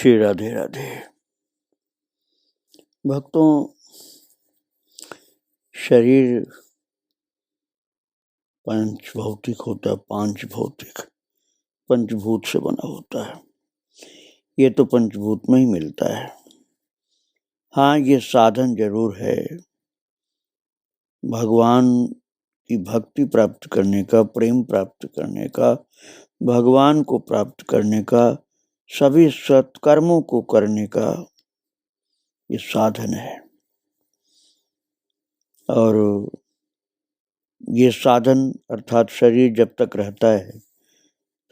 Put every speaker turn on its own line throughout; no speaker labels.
श्री राधे राधे। भक्तों, शरीर पंच भौतिक होता है, पांच भौतिक पंचभूत से बना होता है। ये तो पंचभूत में ही मिलता है। हाँ, ये साधन जरूर है भगवान की भक्ति प्राप्त करने का, प्रेम प्राप्त करने का, भगवान को प्राप्त करने का, सभी सत्कर्मों को करने का ये साधन है। और ये साधन अर्थात शरीर जब तक रहता है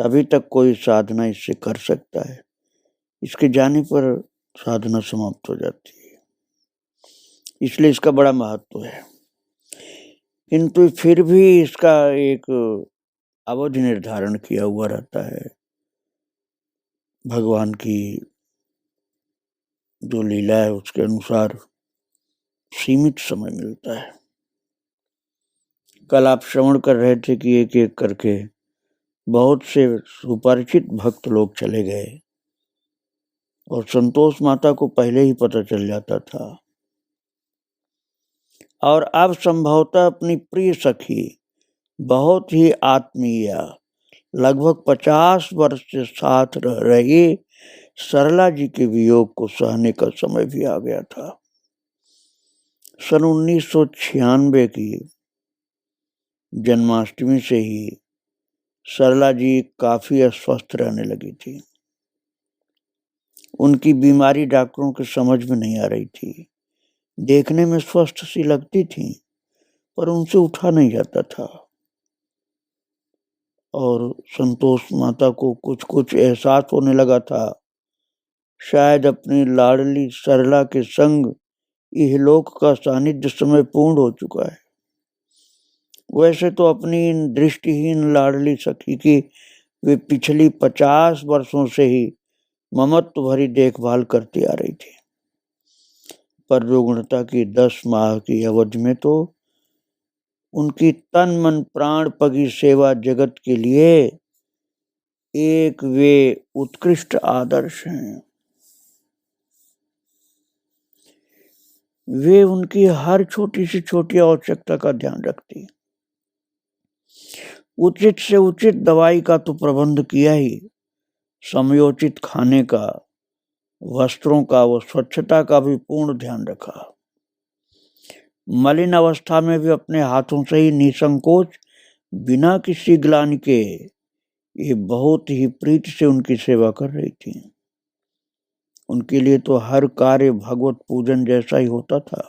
तभी तक कोई साधना इससे कर सकता है। इसके जाने पर साधना समाप्त हो जाती है, इसलिए इसका बड़ा महत्व है। किंतु फिर भी इसका एक अवधि निर्धारण किया हुआ रहता है। भगवान की जो लीला है उसके अनुसार सीमित समय मिलता है। कल आप श्रवण कर रहे थे कि एक एक करके बहुत से सुपरिचित भक्त लोग चले गए और संतोष माता को पहले ही पता चल जाता था। और अब संभवतः अपनी प्रिय सखी, बहुत ही आत्मीय, लगभग 50 वर्ष से साथ रह रही सरला जी के वियोग को सहने का समय भी आ गया था। सन 1996 की जन्माष्टमी से ही सरला जी काफी अस्वस्थ रहने लगी थी। उनकी बीमारी डॉक्टरों के समझ में नहीं आ रही थी। देखने में स्वस्थ सी लगती थी पर उनसे उठा नहीं जाता था। और संतोष माता को कुछ कुछ एहसास होने लगा था, शायद अपनी लाडली सरला के संग इहलोक का सानिध्य समय पूर्ण हो चुका है। वैसे तो अपनी दृष्टिहीन लाडली सखी की वे पिछली 50 वर्षों से ही ममत्व भरी देखभाल करती आ रही थी, पर रुग्णता की 10 माह की अवधि में तो उनकी तन मन प्राण पगी सेवा जगत के लिए एक वे उत्कृष्ट आदर्श हैं। वे उनकी हर छोटी से छोटी आवश्यकता का ध्यान रखती। उचित से उचित दवाई का तो प्रबंध किया ही, समयोचित खाने का, वस्त्रों का व स्वच्छता का भी पूर्ण ध्यान रखा। मलिन अवस्था में भी अपने हाथों से ही निसंकोच, बिना किसी ग्लानि के, ये बहुत ही प्रीति से उनकी सेवा कर रही थी। उनके लिए तो हर कार्य भगवत पूजन जैसा ही होता था।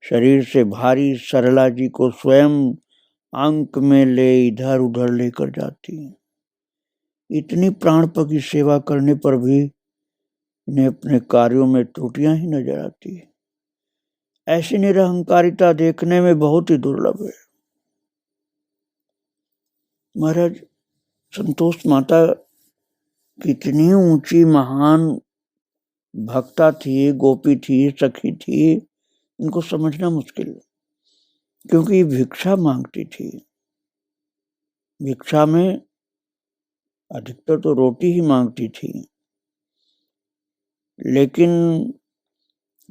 शरीर से भारी सरला जी को स्वयं अंक में ले इधर उधर लेकर जाती। इतनी प्राणपगी सेवा करने पर भी इन्हें अपने कार्यों में त्रुटियां ही नजर आती। ऐसी निरहंकारिता देखने में बहुत ही दुर्लभ है। महाराज, संतोष माता कितनी ऊंची महान भक्ता थी, गोपी थी, सखी थी, इनको समझना मुश्किल, क्योंकि भिक्षा मांगती थी। भिक्षा में अधिकतर तो रोटी ही मांगती थी, लेकिन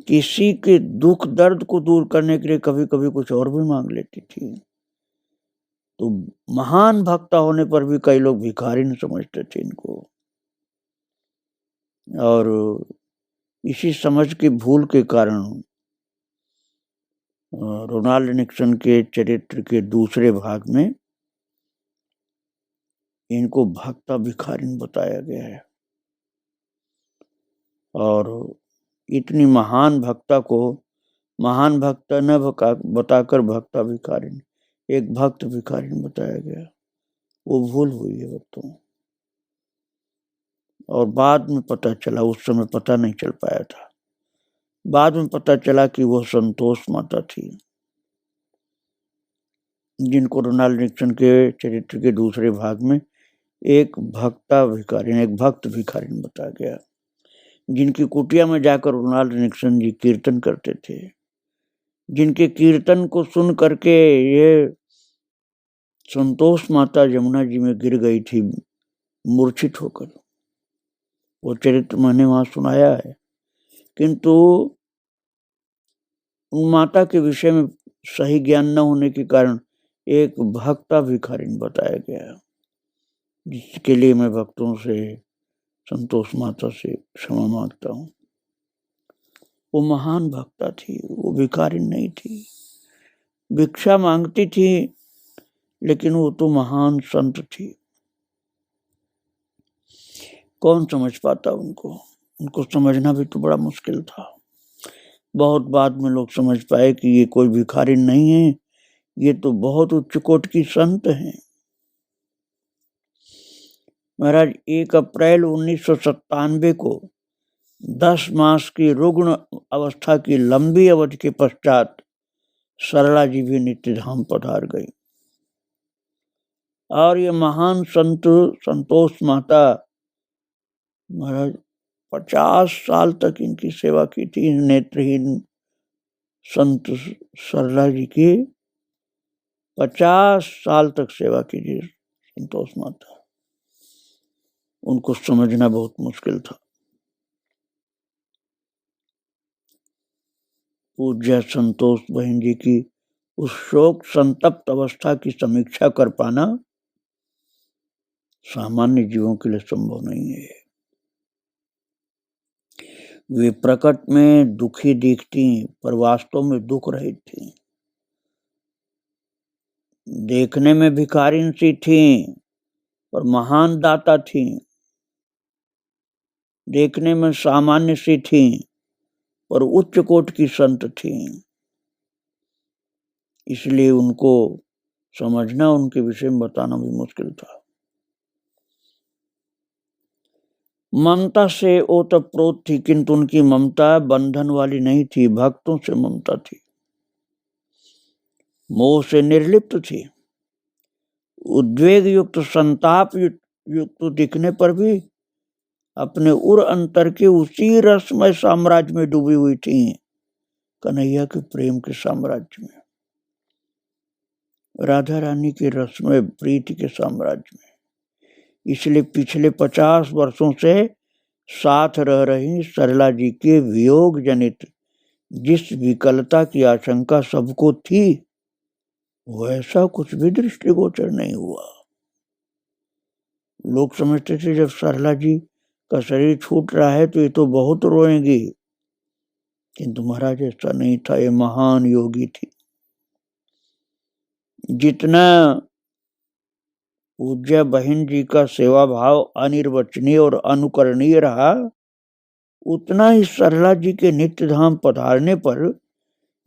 किसी के दुख दर्द को दूर करने के लिए कभी कभी कुछ और भी मांग लेती थी। तो महान भक्ता होने पर भी कई लोग भिखारी नहीं समझते थे इनको। और इसी समझ की भूल के कारण रोनाल्ड निक्सन के चरित्र के दूसरे भाग में इनको भक्ता भिखारिन बताया गया है। और इतनी महान भक्ता को महान भक्ता न बताकर भक्ता भिखारिन, एक भक्त भिखारिन बताया गया। वो भूल हुई है भक्तों। और बाद में पता चला, उस समय पता नहीं चल पाया था, बाद में पता चला कि वो संतोष माता थी, जिनको रोनाल्ड निक्सन के चरित्र के दूसरे भाग में एक भक्ता भिखारिन, एक भक्त भिखारिन बताया गया, जिनकी कुटिया में जाकर रोनाल्ड निक्सन जी कीर्तन करते थे, जिनके कीर्तन को सुन करके ये संतोष माता यमुना जी में गिर गई थी मूर्छित होकर। वो चरित्र मैंने वहां सुनाया है, किंतु माता के विषय में सही ज्ञान न होने के कारण एक भक्ता भिखारिन बताया गया, जिसके लिए मैं भक्तों से, संतोष माता से क्षमा मांगता हूँ। वो महान भक्ता थी, वो भिखारिन नहीं थी, भिक्षा मांगती थी, लेकिन वो तो महान संत थी। कौन समझ पाता उनको समझना भी तो बड़ा मुश्किल था। बहुत बाद में लोग समझ पाए कि ये कोई भिखारिन नहीं है, ये तो बहुत उच्च कोट की संत हैं। महाराज 1 अप्रैल 1997 को 10 मास की रुग्ण अवस्था की लंबी अवधि के पश्चात सरला जी भी नित्य धाम पधार गई और ये महान संत संतोष माता महाराज 50 साल तक इनकी सेवा की थी। नेत्रहीन संत सरला जी की 50 साल तक सेवा की थी संतोष माता। उनको समझना बहुत मुश्किल था। पूज्य संतोष बहन जी की उस शोक संतप्त अवस्था की समीक्षा कर पाना सामान्य जीवों के लिए संभव नहीं है। वे प्रकट में दुखी दिखती पर वास्तव में दुख रहित थी। देखने में भिखारिन सी थी और महान दाता थी, देखने में सामान्य सी थी और उच्च कोट की संत थी। इसलिए उनको समझना, उनके विषय में बताना भी मुश्किल था। ममता से ओतप्रोत थी, किंतु उनकी ममता बंधन वाली नहीं थी, भक्तों से ममता थी, मोह से निर्लिप्त थी। उद्वेग युक्त, संताप युक्त दिखने पर भी अपने उर अंतर के उसी रसमय साम्राज्य में डूबी हुई थी, कन्हैया के प्रेम के साम्राज्य में, राधा रानी के रसमय प्रीति के साम्राज्य में। इसलिए पिछले 50 वर्षों से साथ रह रही सरला जी के वियोग जनित जिस विकलता की आशंका सबको थी, वैसा कुछ भी दृष्टिगोचर नहीं हुआ। लोग समझते थे जब सरला जी का शरीर छूट रहा है तो ये तो बहुत रोएंगी, किंतु महाराज ऐसा नहीं था। ये महान योगी थी। जितना पूज्य बहन जी का सेवा भाव अनिर्वचनीय और अनुकरणीय रहा, उतना ही सरला जी के नित्य धाम पधारने पर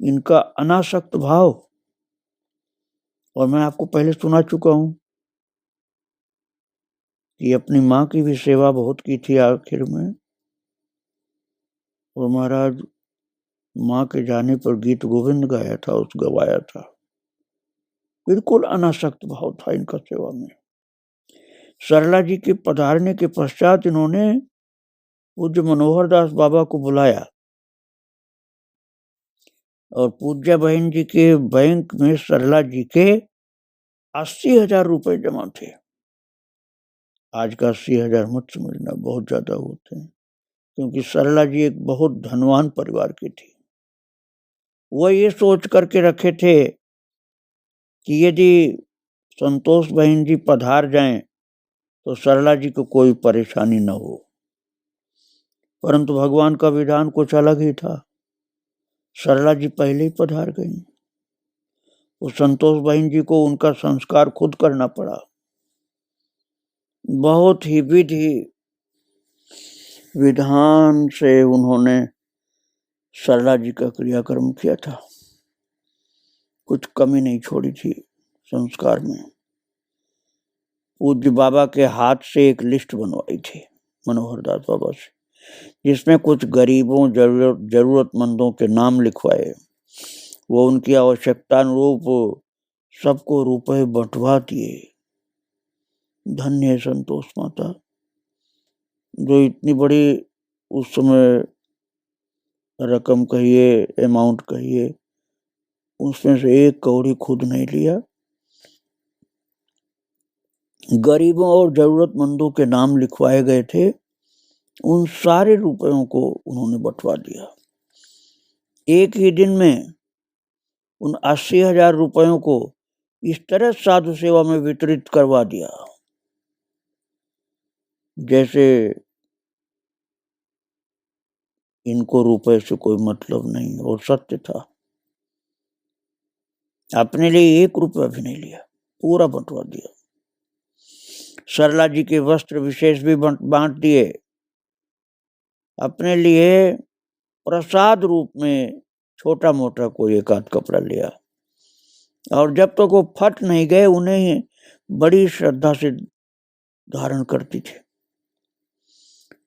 इनका अनासक्त भाव, और मैं आपको पहले सुना चुका हूं कि अपनी माँ की भी सेवा बहुत की थी आखिर में, और महाराज माँ के जाने पर गीत गोविंद गवाया था। बिल्कुल अनासक्त भाव था इनका सेवा में। सरला जी के पधारने के पश्चात इन्होंने पूज्य मनोहर दास बाबा को बुलाया और पूज्य बहन जी के बैंक में सरला जी के 80,000 रुपए जमा थे। आज का 80,000 मत समझना, बहुत ज्यादा होते हैं, क्योंकि सरला जी एक बहुत धनवान परिवार की थी। वह ये सोच करके रखे थे कि यदि संतोष बहन जी पधार जाएं तो सरला जी को कोई परेशानी न हो, परंतु भगवान का विधान कुछ अलग ही था। सरला जी पहले ही पधार गई। उस संतोष बहन जी को उनका संस्कार खुद करना पड़ा। बहुत ही विधि विधान से उन्होंने सरला जी का क्रियाक्रम किया था, कुछ कमी नहीं छोड़ी थी संस्कार में। पूज्य बाबा के हाथ से एक लिस्ट बनवाई थी मनोहर दास बाबा से, जिसमें कुछ गरीबों जरूरतमंदों के नाम लिखवाए। वो उनकी आवश्यकता अनुरूप सबको रुपए बंटवा दिए। धन्य संतोष माता, जो इतनी बड़ी उस समय रकम कहिए, अमाउंट कहिए, उसमें से 1 कौड़ी खुद नहीं लिया। गरीबों और जरूरतमंदों के नाम लिखवाए गए थे उन सारे रुपयों को उन्होंने बंटवा दिया। एक ही दिन में उन 80,000 रुपयों को इस तरह साधु सेवा में वितरित करवा दिया जैसे इनको रुपए से कोई मतलब नहीं। और सत्य था, अपने लिए 1 रुपया भी नहीं लिया, पूरा बंटवा दिया। सरला जी के वस्त्र विशेष भी बांट दिए। अपने लिए प्रसाद रूप में छोटा मोटा कोई एक आध कपड़ा लिया, और जब तक वो फट नहीं गए उन्हें बड़ी श्रद्धा से धारण करती थी।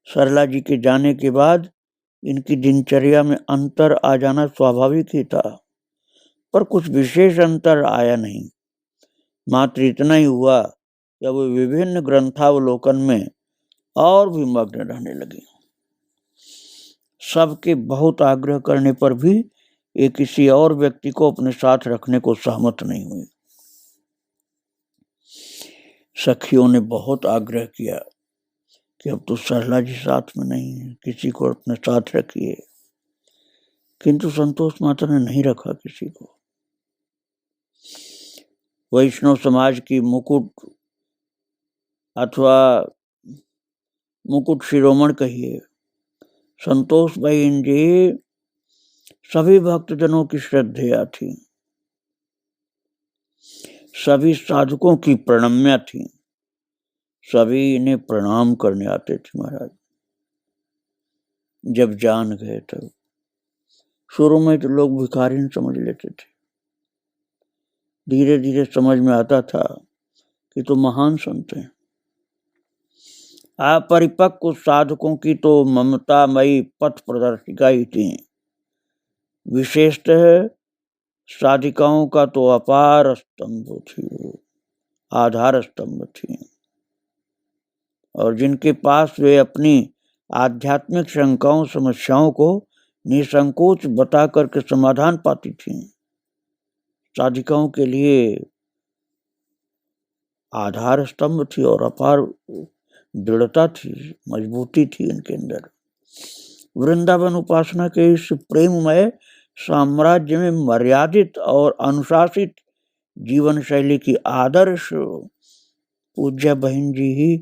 सरला जी के जाने के बाद इनकी दिनचर्या में अंतर आ जाना स्वाभाविक ही था, पर कुछ विशेष अंतर आया नहीं। मात्र इतना ही हुआ कि वो विभिन्न ग्रंथावलोकन में और भी मग्न रहने लगी। सबके बहुत आग्रह करने पर भी ये किसी और व्यक्ति को अपने साथ रखने को सहमत नहीं हुई। सखियों ने बहुत आग्रह किया कि अब तो सरला जी साथ में नहीं है, किसी को अपने साथ रखिए, किंतु संतोष माता ने नहीं रखा किसी को। वैष्णव समाज की मुकुट अथवा मुकुट शिरोमण कहिए संतोष बहन जी सभी भक्तजनों की श्रद्धेया थी, सभी साधकों की प्रणम्या थी, सभी इन्हें प्रणाम करने आते थे। महाराज जब जान गए तब शुरू में तो लोग भिखारी समझ लेते थे, धीरे धीरे समझ में आता था कि तो महान संत हैं। अपरिपक्व साधकों की तो ममतामयी पथ प्रदर्शिका ही थी। विशेषतः साधिकाओं का तो अपार स्तंभ थी, आधार स्तंभ थी, और जिनके पास वे अपनी आध्यात्मिक शंकाओं समस्याओं को निसंकोच बता करके समाधान पाती थी। साधिकाओं के लिए आधार स्तंभ थी और अपार दृढ़ता थी, मजबूती थी इनके अंदर। वृंदावन उपासना के इस प्रेममय साम्राज्य में मर्यादित और अनुशासित जीवन शैली की आदर्श पूज्य बहन जी ही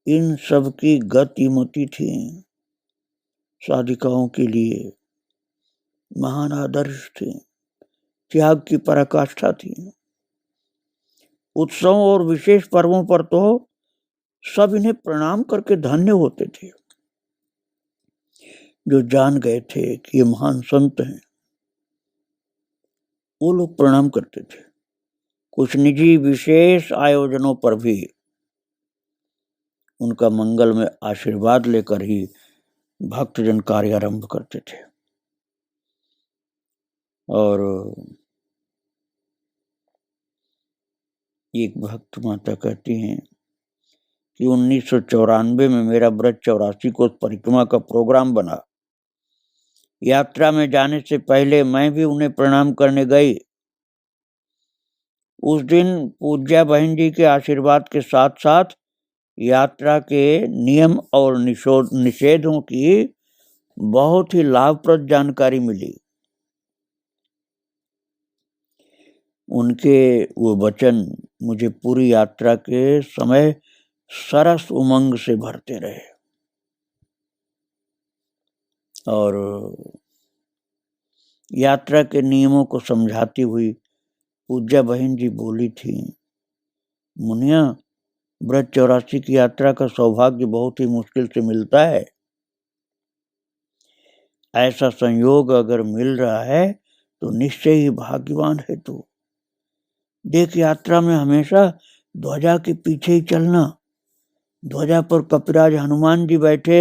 इन सब की गतिमती थी। साधिकाओं के लिए महान आदर्श थे, त्याग की पराकाष्ठा थी। उत्सवों और विशेष पर्वों पर तो सब इन्हें प्रणाम करके धन्य होते थे। जो जान गए थे कि ये महान संत हैं, वो लोग प्रणाम करते थे। कुछ निजी विशेष आयोजनों पर भी उनका मंगल में आशीर्वाद लेकर ही भक्तजन कार्य आरंभ करते थे। और एक भक्त माता कहती हैं कि 1994 में मेरा ब्रज 84 को परिक्रमा का प्रोग्राम बना। यात्रा में जाने से पहले मैं भी उन्हें प्रणाम करने गई। उस दिन पूज्या बहन जी के आशीर्वाद के साथ साथ यात्रा के नियम और निषेधों की बहुत ही लाभप्रद जानकारी मिली। उनके वो वचन मुझे पूरी यात्रा के समय सरस उमंग से भरते रहे। और यात्रा के नियमों को समझाती हुई पूज्या बहन जी बोली थी, मुनिया ब्रज 84 की यात्रा का सौभाग्य बहुत ही मुश्किल से मिलता है। ऐसा संयोग अगर मिल रहा है तो निश्चय ही भाग्यवान है तू। देख, यात्रा में हमेशा ध्वजा के पीछे ही चलना। ध्वजा पर कपिराज हनुमान जी बैठे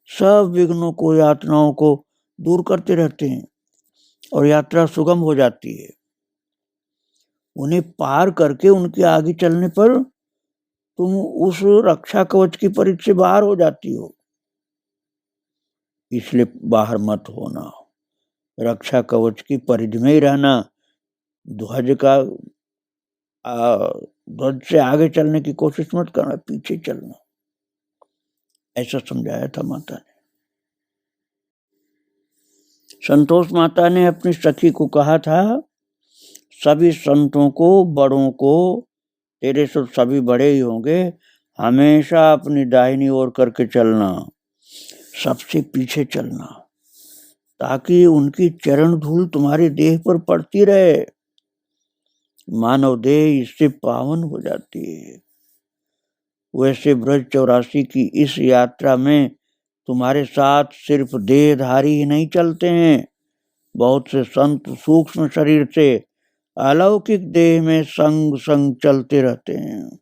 सब विघ्नों को, यातनाओं को दूर करते रहते हैं और यात्रा सुगम हो जाती है। उन्हें पार करके उनके आगे चलने पर तुम उस रक्षा कवच की परिधि से बाहर हो जाती हो, इसलिए बाहर मत होना। रक्षा कवच की परिधि में ही रहना। ध्वज का, ध्वज से आगे चलने की कोशिश मत करना, पीछे चलना। ऐसा समझाया था माता ने। संतोष माता ने अपनी सखी को कहा था, सभी संतों को, बड़ों को, तेरे से सभी बड़े ही होंगे, हमेशा अपनी दाहिनी ओर करके चलना, सबसे पीछे चलना, ताकि उनकी चरण धूल तुम्हारे देह पर पड़ती रहे। मानव देह इससे पावन हो जाती है। वैसे ब्रज 84 की इस यात्रा में तुम्हारे साथ सिर्फ देहधारी ही नहीं चलते हैं, बहुत से संत सूक्ष्म शरीर से अलौकिक देह में संग संग चलते रहते हैं।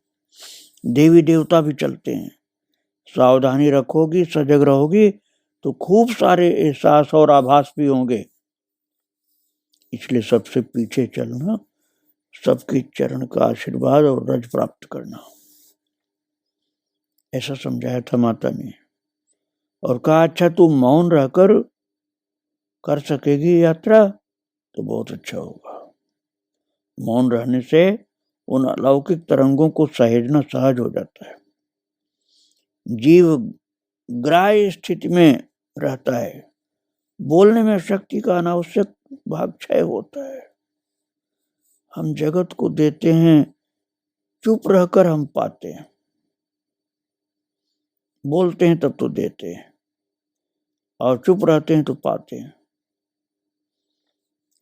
देवी देवता भी चलते हैं। सावधानी रखोगी, सजग रहोगी तो खूब सारे एहसास और आभास भी होंगे। इसलिए सबसे पीछे चलना, सबके चरण का आशीर्वाद और रज प्राप्त करना, ऐसा समझाया था माता ने। और कहा, अच्छा तू मौन रहकर कर सकेगी यात्रा तो बहुत अच्छा होगा। मौन रहने से उन अलौकिक तरंगों को सहेजना सहज हो जाता है। जीव ग्राह्य स्थिति में रहता है। बोलने में शक्ति का अनावश्यक भाग क्षय होता है। हम जगत को देते हैं, चुप रहकर हम पाते हैं। बोलते हैं तब तो देते हैं, और चुप रहते हैं तो पाते हैं।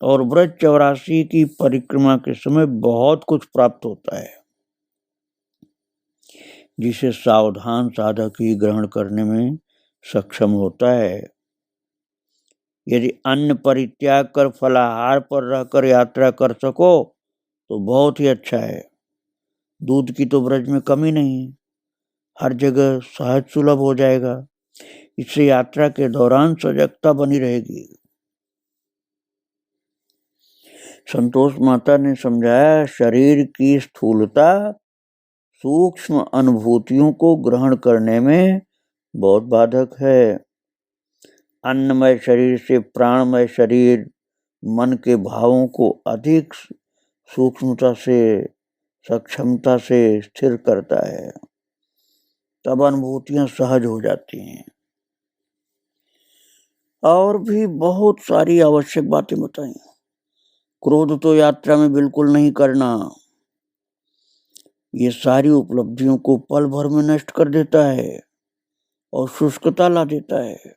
और ब्रज 84 की परिक्रमा के समय बहुत कुछ प्राप्त होता है, जिसे सावधान साधक ही ग्रहण करने में सक्षम होता है। यदि अन्न परित्याग कर फलाहार पर रहकर यात्रा कर सको तो बहुत ही अच्छा है। दूध की तो ब्रज में कमी नहीं, हर जगह सहज सुलभ हो जाएगा। इससे यात्रा के दौरान सजगता बनी रहेगी। संतोष माता ने समझाया, शरीर की स्थूलता सूक्ष्म अनुभूतियों को ग्रहण करने में बहुत बाधक है। अन्नमय शरीर से प्राणमय शरीर मन के भावों को अधिक सूक्ष्मता से, सक्षमता से स्थिर करता है, तब अनुभूतियां सहज हो जाती हैं। और भी बहुत सारी आवश्यक बातें बताई। क्रोध तो यात्रा में बिल्कुल नहीं करना, ये सारी उपलब्धियों को पल भर में नष्ट कर देता है और शुष्कता ला देता है।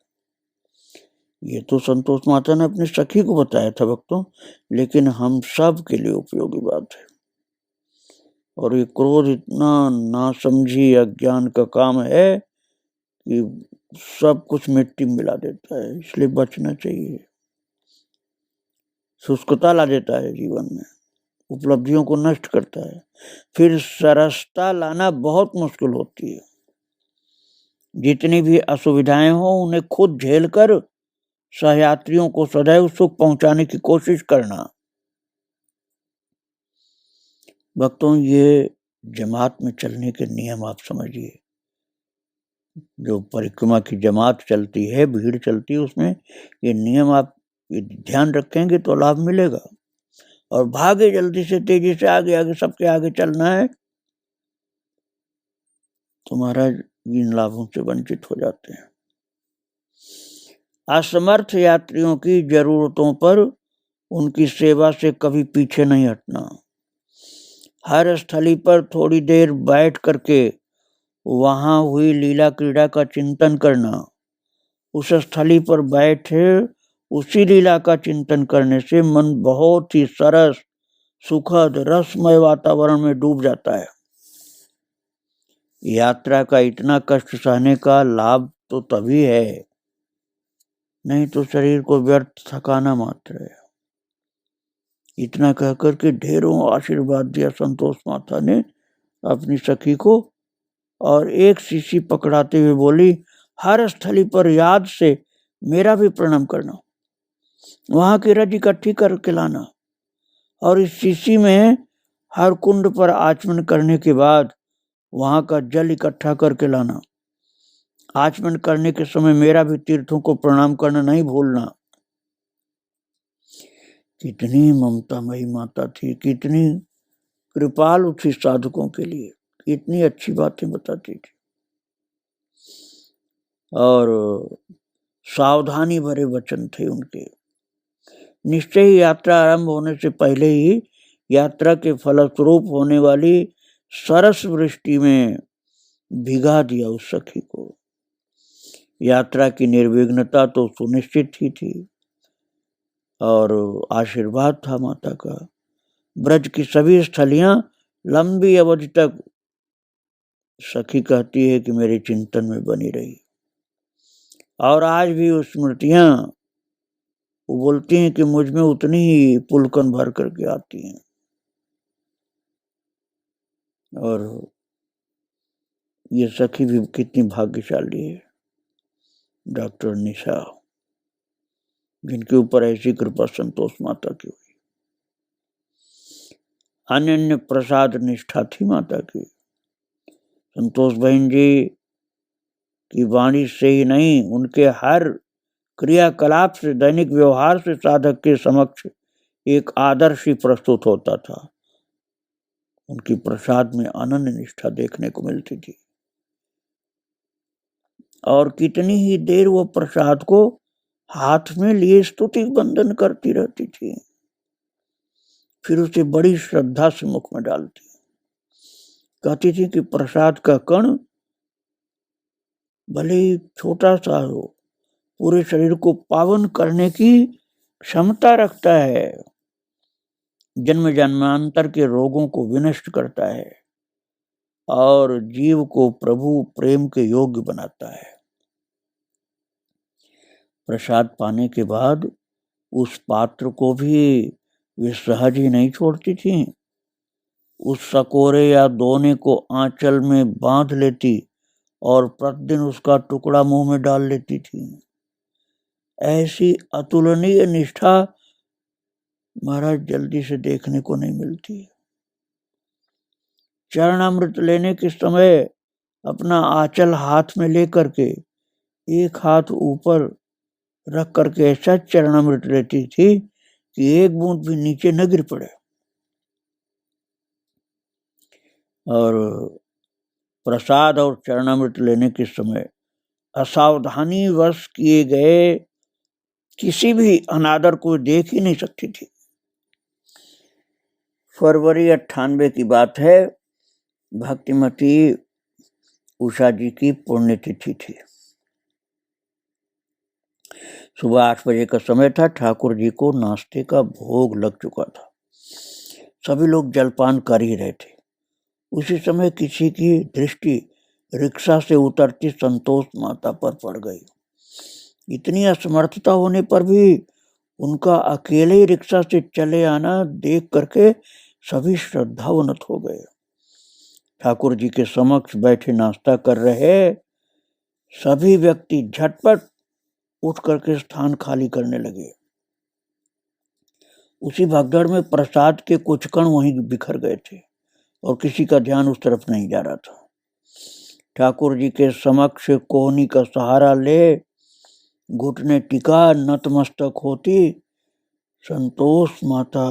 ये तो संतोष माता ने अपनी सखी को बताया था भक्तों, लेकिन हम सब के लिए उपयोगी बात है। और ये क्रोध इतना नासमझी अज्ञान का काम है कि सब कुछ मिट्टी मिला देता है, इसलिए बचना चाहिए। शुष्कता ला देता है जीवन में, उपलब्धियों को नष्ट करता है, फिर सरसता लाना बहुत मुश्किल होती है। जितनी भी असुविधाएं हो उन्हें खुद झेलकर सहयात्रियों को सदैव सुख पहुंचाने की कोशिश करना। भक्तों, ये जमात में चलने के नियम आप समझिए। जो परिक्रमा की जमात चलती है, भीड़ चलती है, उसमें ये नियम आप ध्यान रखेंगे तो लाभ मिलेगा। और भागे जल्दी से, तेजी से आगे आगे, सबके आगे चलना है तो महाराज इन लाभों से वंचित हो जाते हैं। असमर्थ यात्रियों की जरूरतों पर उनकी सेवा से कभी पीछे नहीं हटना। हर स्थली पर थोड़ी देर बैठ करके वहां हुई लीला क्रीड़ा का चिंतन करना। उस स्थली पर बैठे उसी लीला का चिंतन करने से मन बहुत ही सरस, सुखद, रसमय वातावरण में डूब जाता है। यात्रा का इतना कष्ट सहने का लाभ तो तभी है, नहीं तो शरीर को व्यर्थ थकाना मात्र है। इतना कहकर के ढेरों आशीर्वाद दिया संतोष माता ने अपनी सखी को, और एक शीशी पकड़ाते हुए बोली, हर स्थली पर याद से मेरा भी प्रणाम करना, वहां की रज इकट्ठी करके लाना, और इस शीशी में हर कुंड पर आचमन करने के बाद वहां का जल इकट्ठा करके लाना। आचमन करने के समय मेरा भी तीर्थों को प्रणाम करना नहीं भूलना। कितनी ममतामयी माता थी, कितनी कृपालु थी साधकों के लिए, कितनी अच्छी बातें बताती थी। और सावधानी भरे वचन थे उनके। निश्चय ही यात्रा आरंभ होने से पहले ही यात्रा के फलस्वरूप होने वाली सरस वृष्टि में भिगा दिया उस सखी को। यात्रा की निर्विघ्नता तो सुनिश्चित ही थी और आशीर्वाद था माता का। ब्रज की सभी स्थलियां लंबी अवधि तक सखी कहती है कि मेरे चिंतन में बनी रही और आज भी उस स्मृतियां वो बोलती हैं कि मुझ में उतनी ही पुलकन भर करके आती हैं। और ये सखी भी कितनी भाग्यशाली है, डॉक्टर निशा, जिनके ऊपर ऐसी कृपा संतोष माता की हुई। अनन्य प्रसाद निष्ठा थी माता की। संतोष बहन जी की वाणी से ही नहीं, उनके हर क्रियाकलाप से, दैनिक व्यवहार से साधक के समक्ष एक आदर्श ही प्रस्तुत होता था। उनकी प्रसाद में अनन्य निष्ठा देखने को मिलती थी और कितनी ही देर वो प्रसाद को हाथ में लिए स्तुति बंदन करती रहती थी, फिर उसे बड़ी श्रद्धा से मुख में डालती। कहती थी कि प्रसाद का कण भले ही छोटा सा हो, पूरे शरीर को पावन करने की क्षमता रखता है, जन्म जन्मांतर के रोगों को विनष्ट करता है और जीव को प्रभु प्रेम के योग्य बनाता है। प्रसाद पाने के बाद उस पात्र को भी वे सहज ही नहीं छोड़ती थी। उस सकोरे या दोने को आंचल में बांध लेती और प्रतिदिन उसका टुकड़ा मुंह में डाल लेती थी। ऐसी अतुलनीय निष्ठा महाराज जल्दी से देखने को नहीं मिलती। चरणामृत लेने के समय अपना आंचल हाथ में लेकर के एक हाथ ऊपर रख करके ऐसा चरणामृत लेती थी कि एक बूंद भी नीचे न गिर पड़े। और प्रसाद और चरणामृत लेने के समय असावधानी वश किए गए किसी भी अनादर को देख ही नहीं सकती थी। फरवरी 98 की बात है। भक्तिमती उषा जी की पुण्यतिथि थी। सुबह 8 बजे का समय था। ठाकुर जी को नाश्ते का भोग लग चुका था। सभी लोग जलपान कर ही रहे थे। उसी समय किसी की दृष्टि रिक्शा से उतरती संतोष माता पर पड़ गई। इतनी असमर्थता होने पर भी उनका अकेले ही रिक्शा से चले आना देख करके सभी श्रद्धावनत हो गए। ठाकुर जी के समक्ष बैठे नाश्ता कर रहे सभी व्यक्ति झटपट उठ करके स्थान खाली करने लगे। उसी भगदड़ में प्रसाद के कुछ कण वहीं बिखर गए थे और किसी का ध्यान उस तरफ नहीं जा रहा था। ठाकुर जी के समक्ष कोहनी का सहारा ले घुटने टिका नतमस्तक होती संतोष माता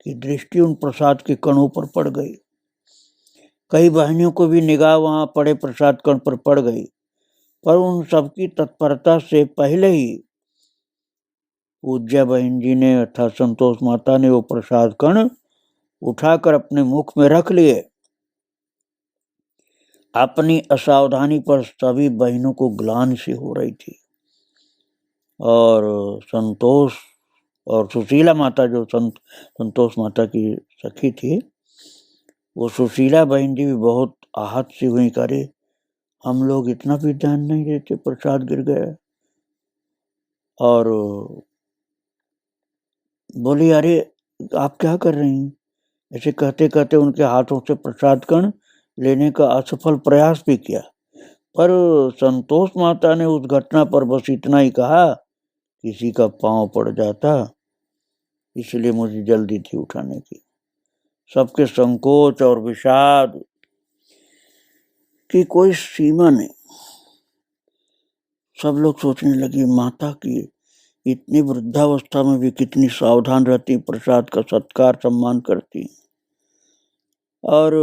की दृष्टि उन प्रसाद के कणों पर पड़ गई। कई बहनियों को भी निगाह वहां पड़े प्रसाद कण पर पड़ गई, पर उन सबकी तत्परता से पहले ही पूज्य बहन जी ने अर्थात संतोष माता ने वो प्रसाद कण उठाकर अपने मुख में रख लिए। अपनी असावधानी पर सभी बहनों को ग्लानि सी हो रही थी और संतोष और सुशीला माता जो संतोष माता की सखी थी, वो सुशीला बहन जी भी बहुत आहत सी हुई। करे हम लोग इतना भी ध्यान नहीं देते, प्रसाद गिर गया। और बोली अरे आप क्या कर रही हैं? ऐसे कहते कहते उनके हाथों से प्रसाद कण लेने का असफल प्रयास भी किया, पर संतोष माता ने उस घटना पर बस इतना ही कहा, किसी का पांव पड़ जाता इसलिए मुझे जल्दी थी उठाने की। सबके संकोच और विषाद की कोई सीमा नहीं। सब लोग सोचने लगे माता की इतनी वृद्धावस्था में भी कितनी सावधान रहती, प्रसाद का सत्कार सम्मान करती। और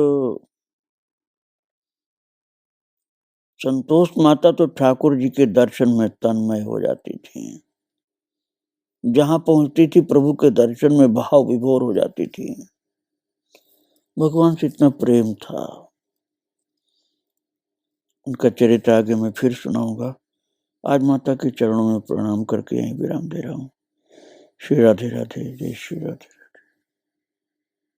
संतोष माता तो ठाकुर जी के दर्शन में तन्मय हो जाती थी। जहां पहुंचती थी प्रभु के दर्शन में भाव विभोर हो जाती थी। भगवान से इतना प्रेम था। उनका चरित्र आगे मैं फिर सुनाऊंगा। आज माता के चरणों में प्रणाम करके यहीं विराम दे रहा हूँ। श्री राधे राधे, जय श्री राधे।